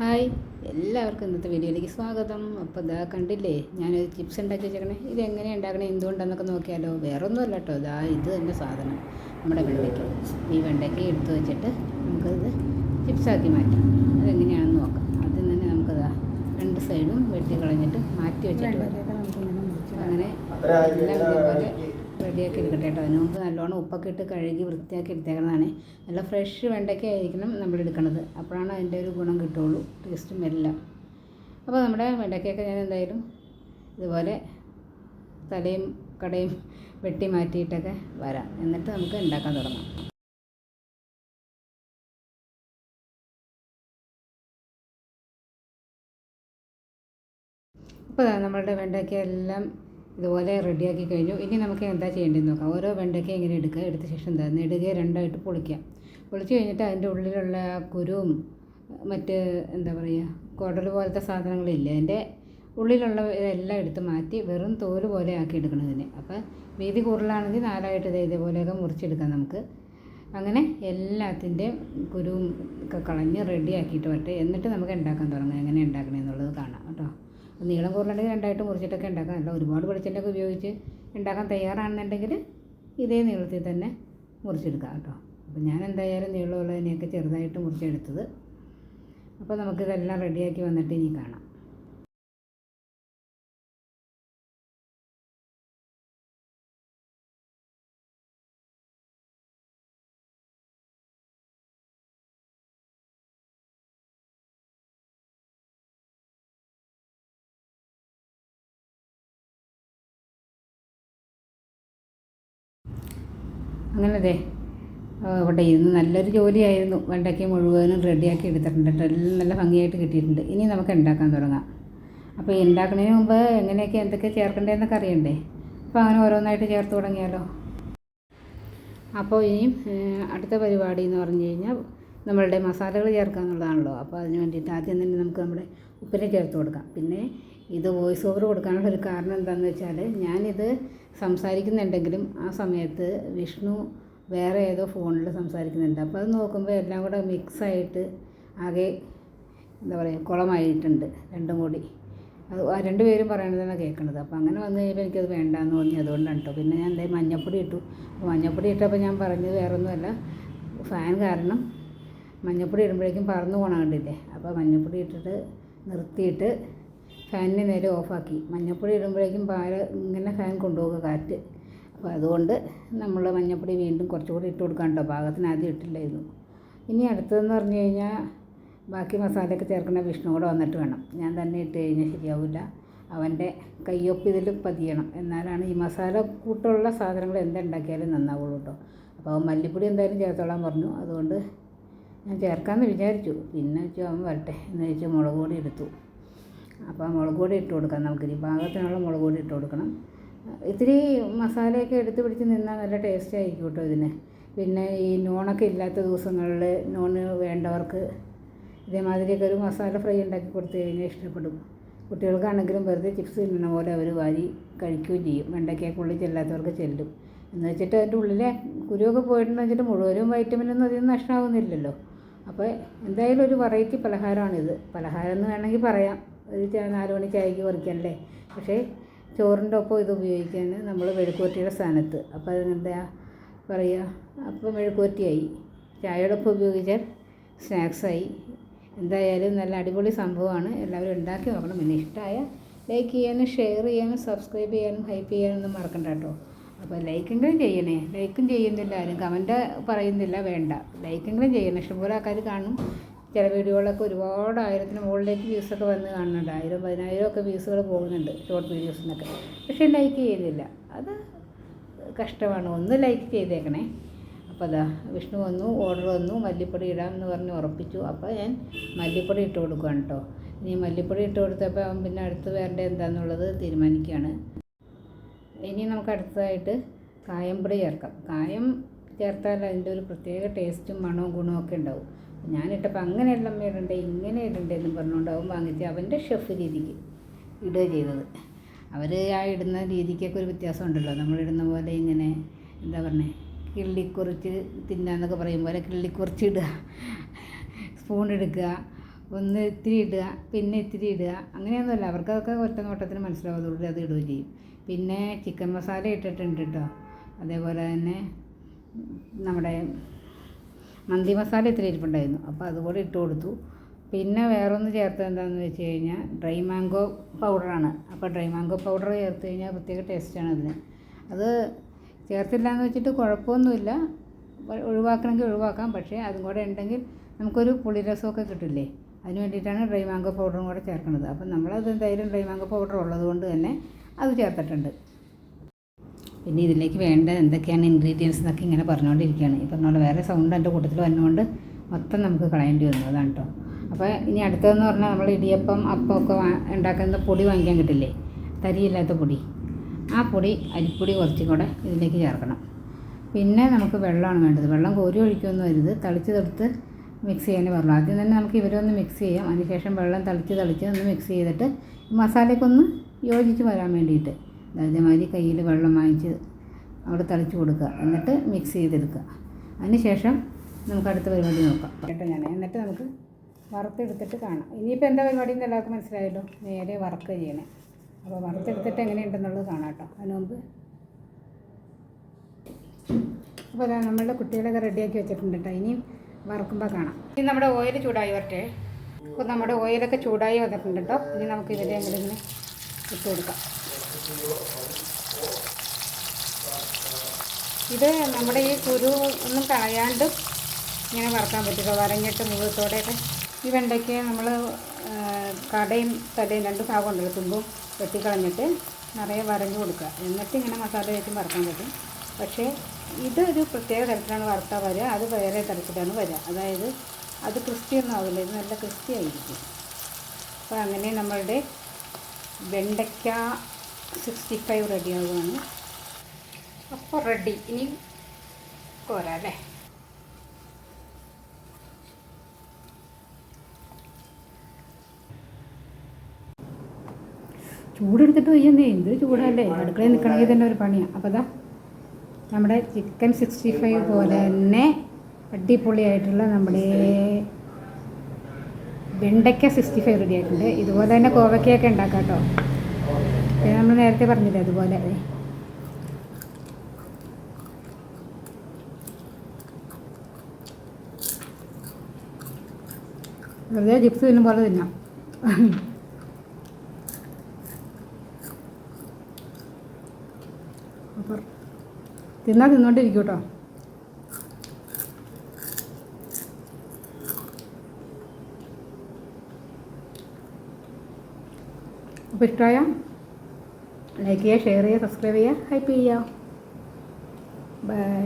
Hi, എല്ലാവർക്കും ഇന്നത്തെ വീഡിയോയിലേക്ക് സ്വാഗതം. അപ്പോൾ ഇതാ കണ്ടില്ലേ, ഞാനൊരു ചിപ്സ് ഉണ്ടാക്കി വെച്ചേക്കണേ. ഇതെങ്ങനെ ഉണ്ടാക്കണേ, എന്തുകൊണ്ടാണെന്നൊക്കെ നോക്കിയാലോ. വേറെ ഒന്നുമല്ല കേട്ടോ, ഇത് തന്നെ സാധനം, നമ്മുടെ വെണ്ടയ്ക്ക. ഈ വെണ്ടയ്ക്ക എടുത്ത് വെച്ചിട്ട് നമുക്കത് ചിപ്സാക്കി മാറ്റാം. അതെങ്ങനെയാണെന്ന് നോക്കാം. ആദ്യം തന്നെ നമുക്കതാ രണ്ട് സൈഡും വെട്ടി കളഞ്ഞിട്ട് മാറ്റി വെച്ചിട്ട് വരാം. അങ്ങനെ എല്ലാം ഇതേപോലെ റെഡിയാക്കി എടുക്കട്ടെ കേട്ടോ. അതിന് മുമ്പ് നല്ലോണം ഉപ്പൊക്കെ ഇട്ട് കഴുകി വൃത്തിയാക്കി എടുത്തേക്കുന്നതാണ്. നല്ല ഫ്രഷ് വെണ്ടയ്ക്ക ആയിരിക്കണം നമ്മൾ എടുക്കുന്നത്. അപ്പോഴാണ് അതിൻ്റെ ഒരു ഗുണം കിട്ടുള്ളൂ, ടേസ്റ്റും എല്ലാം. അപ്പോൾ നമ്മുടെ വെണ്ടയ്ക്കൊക്കെ ഞാൻ എന്തായാലും ഇതുപോലെ തലയും കടയും വെട്ടി മാറ്റിയിട്ടൊക്കെ വരാം. എന്നിട്ട് നമുക്ക് ഉണ്ടാക്കാൻ തുടങ്ങാം. അപ്പോൾ നമ്മളുടെ വെണ്ടയ്ക്ക എല്ലാം ഇതുപോലെ റെഡിയാക്കി കഴിഞ്ഞു. ഇനി നമുക്ക് എന്താ ചെയ്യേണ്ടതെന്ന് നോക്കാം. ഓരോ വെണ്ടയ്ക്ക ഇങ്ങനെ എടുക്കുക. എടുത്ത ശേഷം എന്താ നെടുകെ രണ്ടായിട്ട് പൊളിക്കാം. പൊളിച്ച് കഴിഞ്ഞിട്ട് അതിൻ്റെ ഉള്ളിലുള്ള കുരുവും മറ്റ് എന്താ പറയുക കുടൽ പോലത്തെ സാധനങ്ങളില്ലേ, അതിൻ്റെ ഉള്ളിലുള്ള ഇതെല്ലാം എടുത്ത് മാറ്റി വെറും തോല് പോലെ ആക്കി എടുക്കണം ഇതിനെ. അപ്പോൾ വീതി കൂടുതലാണെങ്കിൽ നാലായിട്ട് ഇതേപോലെയൊക്കെ മുറിച്ചെടുക്കാം നമുക്ക്. അങ്ങനെ എല്ലാത്തിൻ്റെയും കുരുവും ഒക്കെ കളഞ്ഞ് റെഡിയാക്കിയിട്ട് വരട്ടെ. എന്നിട്ട് നമുക്ക് ഉണ്ടാക്കാൻ തുടങ്ങാം. എങ്ങനെ ഉണ്ടാക്കണമെന്നുള്ളത് കാണാം കേട്ടോ. നീളം കൂടുതലുണ്ടെങ്കിൽ രണ്ടായിട്ട് മുറിച്ചിട്ടൊക്കെ ഉണ്ടാക്കാം. അല്ല ഒരുപാട് വെളിച്ചെണ്ണയൊക്കെ ഉപയോഗിച്ച് ഉണ്ടാക്കാൻ തയ്യാറാണെന്നുണ്ടെങ്കിൽ ഇതേ നീളത്തിൽ തന്നെ മുറിച്ചെടുക്കാം കേട്ടോ. അപ്പോൾ ഞാൻ എന്തായാലും നീളമുള്ളതിനെയൊക്കെ ചെറുതായിട്ട് മുറിച്ചെടുത്തത്. അപ്പോൾ നമുക്കിതെല്ലാം റെഡിയാക്കി വന്നിട്ട് ഇനി കാണാം. അങ്ങനെ അവിടെ ഇരുന്ന് നല്ലൊരു ജോലിയായിരുന്നു. വെണ്ടയ്ക്ക മുഴുവനും റെഡിയാക്കി എടുത്തിട്ടുണ്ട് കേട്ടോ. എല്ലാം നല്ല ഭംഗിയായിട്ട് കിട്ടിയിട്ടുണ്ട്. ഇനി നമുക്ക് ഉണ്ടാക്കാൻ തുടങ്ങാം. അപ്പോൾ ഉണ്ടാക്കുന്നതിന് മുമ്പ് എങ്ങനെയൊക്കെ എന്തൊക്കെ ചേർക്കേണ്ടതെന്നൊക്കെ അറിയണ്ടേ. അപ്പോൾ അങ്ങനെ ഓരോന്നായിട്ട് ചേർത്ത് തുടങ്ങിയാലോ. അപ്പോൾ ഇനിയും അടുത്ത പരിപാടി എന്ന് പറഞ്ഞു കഴിഞ്ഞാൽ നമ്മളുടെ മസാലകൾ ചേർക്കുക എന്നുള്ളതാണല്ലോ. അപ്പോൾ അതിന് വേണ്ടിയിട്ട് ആദ്യം തന്നെ നമുക്ക് നമ്മുടെ ഉപ്പിനെ ചേർത്ത് കൊടുക്കാം. പിന്നെ ഇത് വോയിസ് ഓവർ കൊടുക്കാനുള്ള ഒരു കാരണം എന്താണെന്ന് വെച്ചാൽ, ഞാനിത് സംസാരിക്കുന്നുണ്ടെങ്കിലും ആ സമയത്ത് വിഷ്ണു വേറെ ഏതോ ഫോണിൽ സംസാരിക്കുന്നുണ്ട്. അപ്പോൾ അത് നോക്കുമ്പോൾ എല്ലാം കൂടെ മിക്സായിട്ട് ആകെ എന്താ പറയുക കുളമായിട്ടുണ്ട് രണ്ടും കൂടി. അത് രണ്ടുപേരും പറയണതാണ് കേൾക്കുന്നത്. അപ്പോൾ അങ്ങനെ വന്നു കഴിയുമ്പോൾ എനിക്കത് വേണ്ടാന്ന് തോന്നി. അതുകൊണ്ടാണ് കേട്ടോ. പിന്നെ ഞാൻ എന്തായാലും മഞ്ഞപ്പൊടി ഇട്ടു. അപ്പോൾ മഞ്ഞപ്പൊടി ഇട്ടപ്പോൾ ഞാൻ പറഞ്ഞത് വേറൊന്നുമല്ല, ഫാൻ കാരണം മഞ്ഞപ്പൊടി ഇടുമ്പോഴേക്കും പറന്നു പോകണം കണ്ടില്ലേ. അപ്പോൾ മഞ്ഞപ്പൊടി ഇട്ടിട്ട് നിർത്തിയിട്ട് ഫാനിന് നേരെ ഓഫാക്കി. മഞ്ഞപ്പൊടി ഇടുമ്പോഴേക്കും ഇങ്ങനെ ഫാൻ കൊണ്ടുപോകുക കാറ്റ്. അപ്പോൾ അതുകൊണ്ട് നമ്മൾ മഞ്ഞപ്പൊടി വീണ്ടും കുറച്ചുകൂടി ഇട്ട് കൊടുക്കാൻ കേട്ടോ. പാകത്തിന് ആദ്യം ഇട്ടില്ലായിരുന്നു. ഇനി അടുത്തതെന്ന് പറഞ്ഞു കഴിഞ്ഞാൽ ബാക്കി മസാലയൊക്കെ ചേർക്കുന്ന വിഷ്ണു കൂടെ വന്നിട്ട് വേണം. ഞാൻ തന്നെ ഇട്ട് കഴിഞ്ഞാൽ ശരിയാവില്ല. അവൻ്റെ കയ്യൊപ്പ് ഇതിൽ പതിയണം. എന്നാലാണ് ഈ മസാല കൂട്ടുള്ള സാധനങ്ങൾ എന്തുണ്ടാക്കിയാലും നന്നാവുള്ളൂ കേട്ടോ. അപ്പോൾ മല്ലിപ്പൊടി എന്തായാലും ചേർത്തോളാൻ പറഞ്ഞു. അതുകൊണ്ട് ഞാൻ ചേർക്കാമെന്ന് വിചാരിച്ചു. പിന്നെ വെച്ചു അവൻ വരട്ടെ എന്ന് വെച്ച് മുളക് പൊടി എടുത്തു. അപ്പോൾ മുളക് പൊടി ഇട്ട് കൊടുക്കാം. നമുക്കിനി പാകത്തിനുള്ള മുളക് പൊടി ഇട്ട് കൊടുക്കണം. ഇത്തിരി മസാലയൊക്കെ എടുത്ത് പിടിച്ച് നിന്നാൽ നല്ല ടേസ്റ്റ് ആയിരിക്കും കേട്ടോ ഇതിന്. പിന്നെ ഈ നോണൊക്കെ ഇല്ലാത്ത ദിവസങ്ങളിൽ നോണ് വേണ്ടവർക്ക് ഇതേമാതിരിയൊക്കെ ഒരു മസാല ഫ്രൈ ഉണ്ടാക്കി കൊടുത്തു കഴിഞ്ഞാൽ ഇഷ്ടപ്പെടും. കുട്ടികൾക്കാണെങ്കിലും വെറുതെ ചിപ്സ് തിന്നണ പോലെ അവർ വാരി കഴിക്കുകയും ചെയ്യും. വെണ്ടയ്ക്കൊക്കെ ഉള്ളിൽ ചെല്ലാത്തവർക്ക് ചെല്ലും. എന്ന് വെച്ചിട്ട് അതിൻ്റെ ഉള്ളിലെ കുരുവൊക്കെ പോയിട്ടുണ്ടെന്ന് വെച്ചിട്ട് മുഴുവനും വൈറ്റമിനൊന്നും അതിൽ നിന്ന് നഷ്ടമാകുന്നില്ലല്ലോ. അപ്പോൾ എന്തായാലും ഒരു വെറൈറ്റി പലഹാരമാണിത്. പലഹാരം എന്ന് വേണമെങ്കിൽ പറയാം. ഒരു 4 മണി ചായക്ക് പറിക്കല്ലേ. പക്ഷേ ചോറിൻ്റെ ഒപ്പം ഇത് ഉപയോഗിക്കാൻ നമ്മൾ മെഴുക്കുവരട്ടിയുടെ സ്ഥാനത്ത്. അപ്പോൾ അതിനെന്താ പറയുക, അപ്പോൾ മെഴുക്കുവരട്ടിയായി. ചായയുടെ ഒപ്പം ഉപയോഗിച്ചാൽ സ്നാക്സായി. എന്തായാലും നല്ല അടിപൊളി സംഭവമാണ്. എല്ലാവരും ഉണ്ടാക്കി നോക്കണം. പിന്നെ ഇഷ്ടമായ ലൈക്ക് ചെയ്യാനും ഷെയർ ചെയ്യാനും സബ്സ്ക്രൈബ് ചെയ്യാനും ഹൈപ്പ് ചെയ്യാനൊന്നും മറക്കണ്ട കേട്ടോ. അപ്പോൾ ലൈക്കെങ്കിലും ചെയ്യണേ. ലൈക്കും ചെയ്യുന്നില്ല ആരും, കമൻറ്റ് പറയുന്നില്ല, വേണ്ട. ലൈക്കെങ്കിലും ചെയ്യണം. ഇഷ്ടംപോലെ ആൾക്കാർ കാണും. ചില വീഡിയോകളൊക്കെ ഒരുപാട് 1000-ന് മുകളിലേക്ക് വ്യൂസൊക്കെ വന്ന് കാണുന്നുണ്ട്. 1000-10,000 ഒക്കെ വ്യൂസുകൾ പോകുന്നുണ്ട് ഷോർട്ട് വീഡിയോസിനൊക്കെ. പക്ഷേ ലൈക്ക് ചെയ്യുന്നില്ല. അത് കഷ്ടമാണ്. ഒന്ന് ലൈക്ക് ചെയ്തേക്കണേ. അപ്പോൾ അതാ വിഷ്ണു വന്നു, ഓർഡർ വന്നു, മല്ലിപ്പൊടി ഇടാമെന്ന് പറഞ്ഞ് ഉറപ്പിച്ചു. അപ്പോൾ ഞാൻ മല്ലിപ്പൊടി ഇട്ട് കൊടുക്കുകയാണ് കേട്ടോ. ഇനി മല്ലിപ്പൊടി ഇട്ട് കൊടുത്തപ്പോൾ അവൻ പിന്നെ അടുത്ത് വേണ്ട എന്താണെന്നുള്ളത് തീരുമാനിക്കുകയാണ്. ഇനി നമുക്ക് അടുത്തതായിട്ട് കായംപൊടി ചേർക്കാം. കായം ചേർത്താൽ അതിൻ്റെ ഒരു പ്രത്യേക ടേസ്റ്റും മണവും ഗുണവും ഒക്കെ ഉണ്ടാവും. ഞാനിട്ടപ്പോൾ അങ്ങനെയല്ല അമ്മ ഇടണ്ടേ, ഇങ്ങനെ ഇടണ്ടേ എന്നും പറഞ്ഞുകൊണ്ട് അവൻ വാങ്ങിച്ച് അവൻ്റെ ഷെഫ് രീതിക്ക് ഇടുക ചെയ്തത്. അവർ ആ ഇടുന്ന രീതിക്കൊക്കെ ഒരു വ്യത്യാസമുണ്ടല്ലോ. നമ്മളിടുന്ന പോലെ ഇങ്ങനെ എന്താ പറഞ്ഞേ കിള്ളിക്കുറിച്ച് തിന്നാന്നൊക്കെ പറയും പോലെ കിള്ളിക്കുറിച്ച് ഇടുക. സ്പൂൺ എടുക്കുക, ഒന്ന് ഇത്തിരി ഇടുക, പിന്നെ ഇത്തിരി ഇടുക, അങ്ങനെയൊന്നുമല്ല. അവർക്കതൊക്കെ ഒറ്റ നോട്ടത്തിന് മനസ്സിലാവുന്നതുകൊണ്ട് അത് ഇടുകയും ചെയ്യും. പിന്നെ ചിക്കൻ മസാല ഇട്ടിട്ടുണ്ട് കേട്ടോ. അതേപോലെ തന്നെ നമ്മുടെ മന്തി മസാല ഇത്തിരി ഇരിപ്പുണ്ടായിരുന്നു, അപ്പോൾ അതുകൂടെ ഇട്ട് കൊടുത്തു. പിന്നെ വേറൊന്ന് ചേർത്തത് എന്താണെന്ന് വെച്ച് കഴിഞ്ഞാൽ ഡ്രൈ മാംഗോ പൗഡറാണ്. അപ്പോൾ ഡ്രൈ മാംഗോ പൗഡർ ചേർത്ത് കഴിഞ്ഞാൽ പ്രത്യേക ടേസ്റ്റാണ് അതിന്. അത് ചേർത്തില്ല എന്ന് വെച്ചിട്ട് കുഴപ്പമൊന്നുമില്ല, ഒഴിവാക്കണമെങ്കിൽ ഒഴിവാക്കാം. പക്ഷേ അതും കൂടെ ഉണ്ടെങ്കിൽ നമുക്കൊരു പുളിരസമൊക്കെ കിട്ടില്ലേ, അതിന് വേണ്ടിയിട്ടാണ് ഡ്രൈ മാംഗോ പൗഡറും കൂടെ ചേർക്കുന്നത്. അപ്പം നമ്മളത് എന്തായാലും ഡ്രൈ മാംഗോ പൗഡർ ഉള്ളത് കൊണ്ട് തന്നെ അത് ചേർത്തിട്ടുണ്ട്. പിന്നെ ഇതിലേക്ക് വേണ്ട എന്തൊക്കെയാണ് ഇൻഗ്രീഡിയൻസ് എന്നൊക്കെ ഇങ്ങനെ പറഞ്ഞുകൊണ്ടിരിക്കുകയാണ്. ഈ പറഞ്ഞ പോലെ വേറെ സൗണ്ട് എൻ്റെ കൂട്ടത്തിൽ വന്നുകൊണ്ട് മൊത്തം നമുക്ക് കളയേണ്ടി വന്നു, അതാണ് കേട്ടോ. അപ്പോൾ ഇനി അടുത്തതെന്ന് പറഞ്ഞാൽ നമ്മൾ ഇടിയപ്പം അപ്പമൊക്കെ ഉണ്ടാക്കുന്ന പൊടി വാങ്ങിക്കാൻ കിട്ടില്ലേ, തരിയില്ലാത്ത പൊടി, ആ പൊടി അരിപ്പൊടി കുറച്ചും കൂടെ ഇതിലേക്ക് ചേർക്കണം. പിന്നെ നമുക്ക് വെള്ളമാണ് വേണ്ടത്. വെള്ളം കോരി ഒഴിക്കൊന്നും വരുത്, തളിച്ചെടുത്ത് മിക്സ് ചെയ്യാനേ പറഞ്ഞു. ആദ്യം തന്നെ നമുക്ക് ഇവരൊന്ന് മിക്സ് ചെയ്യാം, അതിനുശേഷം വെള്ളം തളിച്ച് ഒന്ന് മിക്സ് ചെയ്തിട്ട് മസാലയ്ക്കൊന്ന് യോജിച്ച് വരാൻ വേണ്ടിയിട്ട് അതേമാതിരി കയ്യിൽ വെള്ളം വാങ്ങിച്ച് അവിടെ തളിച്ച് കൊടുക്കുക, എന്നിട്ട് മിക്സ് ചെയ്തെടുക്കുക. അതിനുശേഷം നമുക്ക് അടുത്ത പരിപാടി നോക്കാം കേട്ടോ ഞാൻ. എന്നിട്ട് നമുക്ക് വറുത്തെടുത്തിട്ട് കാണാം. ഇനിയിപ്പോൾ എന്താ പരിപാടി എന്ന് എല്ലാവർക്കും മനസ്സിലായല്ലോ, നേരെ വറുക്കുക ചെയ്യണേ. അപ്പോൾ വറുത്തെടുത്തിട്ട് എങ്ങനെയുണ്ടെന്നുള്ളത് കാണാം കേട്ടോ. അതിന് മുമ്പ് അപ്പോൾ നമ്മളുടെ കുട്ടികളൊക്കെ റെഡിയാക്കി വെച്ചിട്ടുണ്ട് കേട്ടോ. ഇനിയും വറുക്കുമ്പോൾ കാണാം. ഇനി നമ്മുടെ ഓയിൽ ചൂടായി വരട്ടെ. അപ്പോൾ നമ്മുടെ ഓയിലൊക്കെ ചൂടായി വന്നിട്ടുണ്ട് കേട്ടോ. ഇനി നമുക്ക് ഇതിലെ ഇങ്ങനെ ഇട്ട് കൊടുക്കാം. ഇത് നമ്മുടെ ഈ കുരു ഒന്നും കളയാണ്ട് ഇങ്ങനെ വറുക്കാൻ പറ്റുമോ, വരഞ്ഞിട്ട് മുഖത്തോടെയൊക്കെ. ഈ വെണ്ടയ്ക്ക് നമ്മൾ കടയും തലയും രണ്ട് ഭാഗം ഉണ്ടല്ലോ, തുമ്പും വെട്ടിക്കളഞ്ഞിട്ട് നിറയെ വരഞ്ഞു കൊടുക്കുക, എന്നിട്ട് ഇങ്ങനെ മസാല വെച്ചും വറുക്കാൻ പറ്റും. പക്ഷേ ഇതൊരു പ്രത്യേക തരത്തിലാണ് വറുത്താൽ വരിക, അത് വേറെ തരത്തിലാണ് വരിക. അതായത് അത് ക്രിസ്പിയൊന്നും ആവില്ല, ഇത് നല്ല ക്രിസ്പി ആയിരിക്കും. അപ്പോൾ അങ്ങനെ നമ്മളുടെ വെണ്ടയ്ക്ക 65 റെഡിയാവുകയാണ്. അപ്പോൾ റെഡി. ഇനി കോരാം അല്ലേ. ചൂടെടുത്തിട്ട് വയ്യുന്നേ, എന്തൊരു ചൂടല്ലേ, അടുക്കളയിൽ നിൽക്കണമെങ്കിൽ തന്നെ ഒരു പണിയാണ്. അപ്പോൾ അതാ നമ്മുടെ ചിക്കൻ 65 പോലെ തന്നെ അടിപൊളിയായിട്ടുള്ള നമ്മുടെ വെണ്ടയ്ക്ക 65 റെഡി ആയിട്ടുണ്ട്. ഇതുപോലെ തന്നെ കോവയ്ക്കയൊക്കെ ഉണ്ടാക്കാം കേട്ടോ. പിന്നെ നമ്മൾ നേരത്തെ പറഞ്ഞില്ലേ അതുപോലെ. വെറുതെ ചിപ്സ് തിന്നും പോലെ തിന്നാം. അപ്പോൾ തിന്നോണ്ടിരിക്കും കേട്ടോ. അപ്പോൾ ഇഷ്ടമായ ലൈക്ക് ചെയ്യുക, ഷെയർ ചെയ്യുക, സബ്സ്ക്രൈബ് ചെയ്യുക, ഹൈപ്പ് ചെയ്യുക. ബൈ.